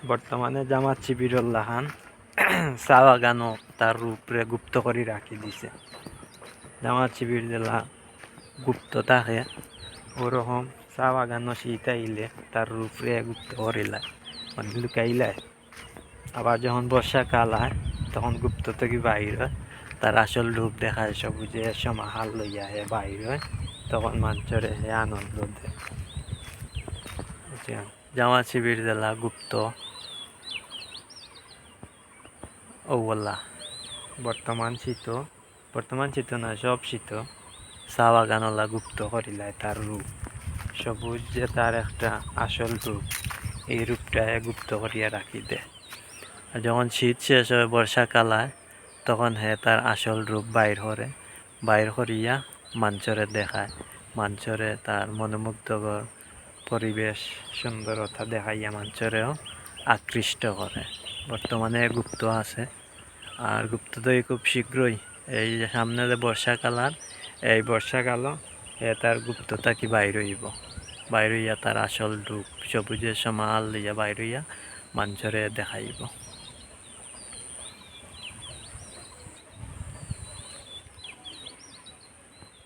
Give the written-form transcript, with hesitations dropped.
বর্তমানে জামাত শিবিরুল্লাহ খান চা বাগানও তার রূপরে গুপ্ত করে রাখি দিছে। জামাত শিবিরুল্লাহ গুপ্ত থাকে, ওরকম চা বাগানও শীত আইলে তার রূপরে গুপ্ত করিলায়, মানে লুকাইলায়। আবার যখন বর্ষাকাল হয় তখন গুপ্ত থেকে বাইর হয়, তার আসল রূপ দেখায়, সবুজের সমাহার লইয়া হে বাইর হয়, তখন মানুষের হে আনন্দ দেয়। জামাত শিবিরুল্লাহ গুপ্ত ওলা বর্তমান শীত না, সব শীত চা বাগানওয়ালা গুপ্ত করিলায় তার রূপ, সবুজ যে তার একটা আসল রূপ, এই রূপটায় গুপ্ত করিয়া রাখি দেয়। আর যখন শীত শেষ হয়, বর্ষাকাল হয়, তখন হে তার আসল রূপ বাইর করিয়া মানুষরে দেখায়, মানুষরে তার মনোমুগ্ধকর পরিবেশ সুন্দরতা দেখাইয়া মানুষরেও আকৃষ্ট করে। বর্তমানে গুপ্ত আছে, আর গুপ্ত তো খুব শীঘ্রই এই যে সামনে যে বর্ষাকাল, আর এই বর্ষাকালও তার গুপ্ততা কি বাইর হইয়া তার আসল রূপ সবুজের সমাল লইয়া বাইর হইয়া মানুষরে দেখাইব।